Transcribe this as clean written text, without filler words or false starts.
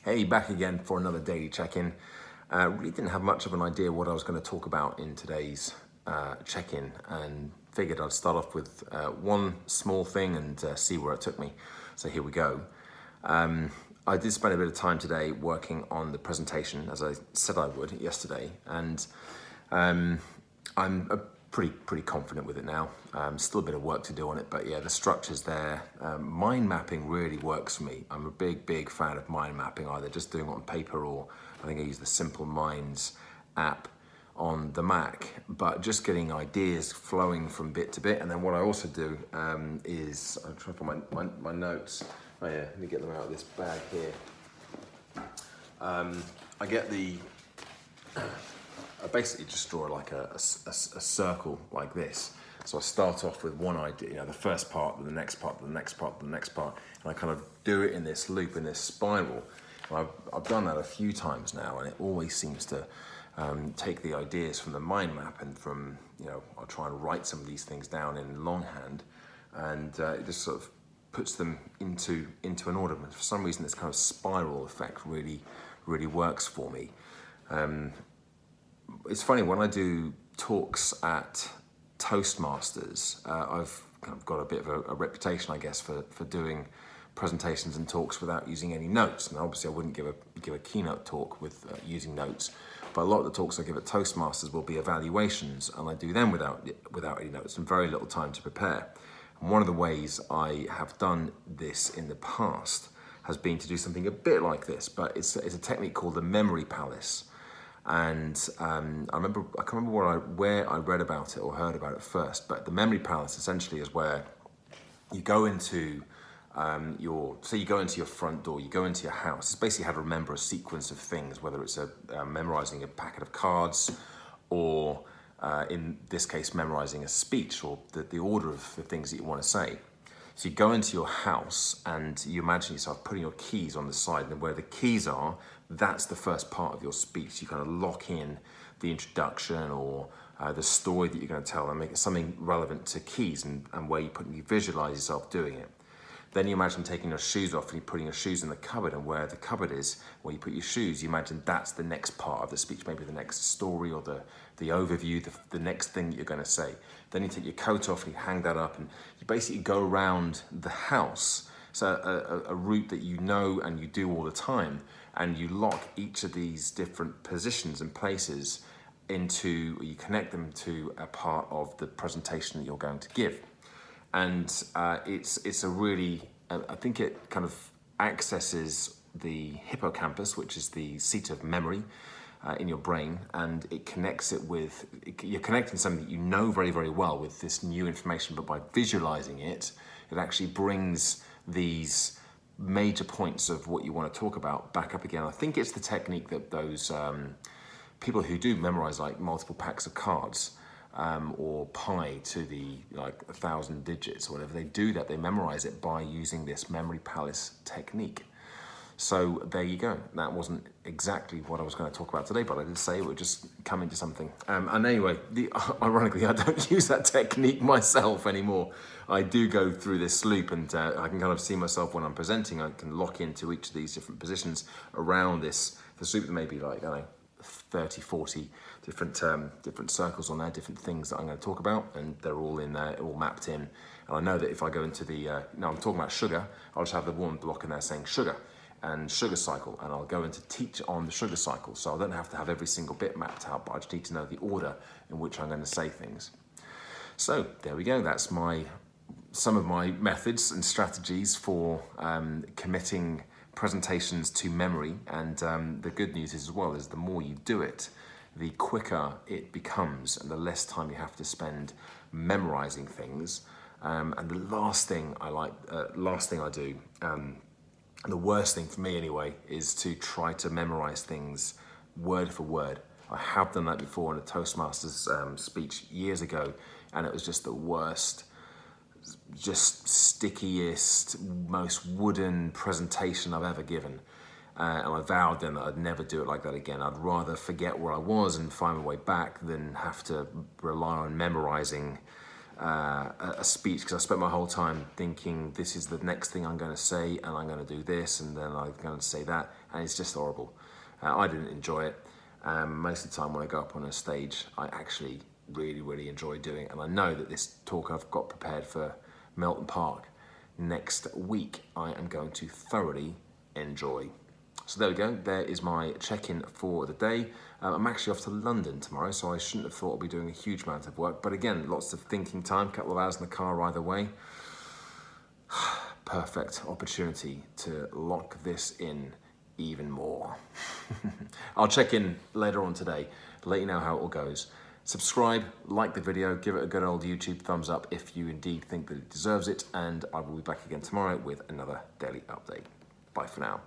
Hey, back again for another daily check-in. Really didn't have much of an idea what I was going to talk about in today's check-in, and figured I'd start off with one small thing and see where it took me. So here we go. I did spend a bit of time today working on the presentation, as I said I would yesterday, and I'm pretty confident with it now. Still a bit of work to do on it, but yeah, the structure's there. Mind mapping really works for me. I'm a big fan of mind mapping, either just doing it on paper, or I think I use the Simple Minds app on the Mac, but just getting ideas flowing from bit to bit. And then what I also do is, I'm trying to find my notes. Oh yeah, let me get them out of this bag here. I get I basically just draw like a circle like this. So I start off with one idea, the first part, then the next part, then the next part, then the next part, and I kind of do it in this loop, in this spiral. And I've done that a few times now, and it always seems to take the ideas from the mind map, and from, I'll try and write some of these things down in longhand, and it just sort of puts them into an order. And for some reason, this kind of spiral effect really works for me. It's funny, when I do talks at Toastmasters, I've kind of got a bit of a reputation, I guess, for doing presentations and talks without using any notes. And obviously I wouldn't give a keynote talk with using notes, but a lot of the talks I give at Toastmasters will be evaluations, and I do them without any notes and very little time to prepare. And one of the ways I have done this in the past has been to do something a bit like this, but it's a technique called the memory palace. And I can't remember where I read about it or heard about it first, but the memory palace essentially is where you go into you go into your front door, you go into your house. It's basically how to remember a sequence of things, whether it's memorizing a packet of cards, or in this case, memorizing a speech, or the order of the things that you want to say. So you go into your house and you imagine yourself putting your keys on the side, and where the keys are, that's the first part of your speech. You kind of lock in the introduction, or the story that you're going to tell, and make it something relevant to keys, and where you visualize yourself doing it. Then you imagine taking your shoes off and you're putting your shoes in the cupboard, and where the cupboard is, where you put your shoes, you imagine that's the next part of the speech, maybe the next story, or the overview, the next thing that you're going to say. Then you take your coat off and you hang that up, and you basically go around the house. So a route that you know and you do all the time, and you lock each of these different positions and places you connect them to a part of the presentation that you're going to give. And it's a really, I think it kind of accesses the hippocampus, which is the seat of memory in your brain, and it connects it with, you're connecting something that you know very well with this new information, but by visualizing it, it actually brings these major points of what you want to talk about back up again. I think it's the technique that those people who do memorize like multiple packs of cards, or pi to the 1,000 digits or whatever, they do that. They memorize it by using this memory palace technique. So there you go. That wasn't exactly what I was going to talk about today, but I did say it would just come into something. And anyway, ironically, I don't use that technique myself anymore. I do go through this loop, and I can kind of see myself when I'm presenting. I can lock into each of these different positions around this loop. There may be 30, 40 different circles on there, different things that I'm going to talk about, and they're all in there, all mapped in. And I know that if I go into I'm talking about sugar, I'll just have the one block in there saying sugar and sugar cycle, and I'll go into teach on the sugar cycle. So I don't have to have every single bit mapped out, but I just need to know the order in which I'm going to say things. So there we go. That's some of my methods and strategies for committing presentations to memory. And the good news is, as well, is the more you do it, the quicker it becomes, and the less time you have to spend memorizing things. And the last thing I do, and the worst thing for me anyway, is to try to memorize things word for word. I have done that before in a Toastmasters speech years ago, and it was just the worst, just stickiest, most wooden presentation I've ever given. And I vowed then that I'd never do it like that again. I'd rather forget where I was and find my way back than have to rely on memorizing a speech, because I spent my whole time thinking this is the next thing I'm going to say, and I'm going to do this, and then I'm going to say that, and it's just horrible. I didn't enjoy it. Most of the time when I go up on a stage, I actually really enjoy doing it, and I know that this talk I've got prepared for Melton Park next week, I am going to thoroughly enjoy. So there we go, there is my check-in for the day. I'm actually off to London tomorrow, so I shouldn't have thought I'd be doing a huge amount of work, but again, lots of thinking time, couple of hours in the car either way. Perfect opportunity to lock this in even more. I'll check in later on today, let you know how it all goes. Subscribe, like the video, give it a good old YouTube thumbs up if you indeed think that it deserves it, and I will be back again tomorrow with another daily update. Bye for now.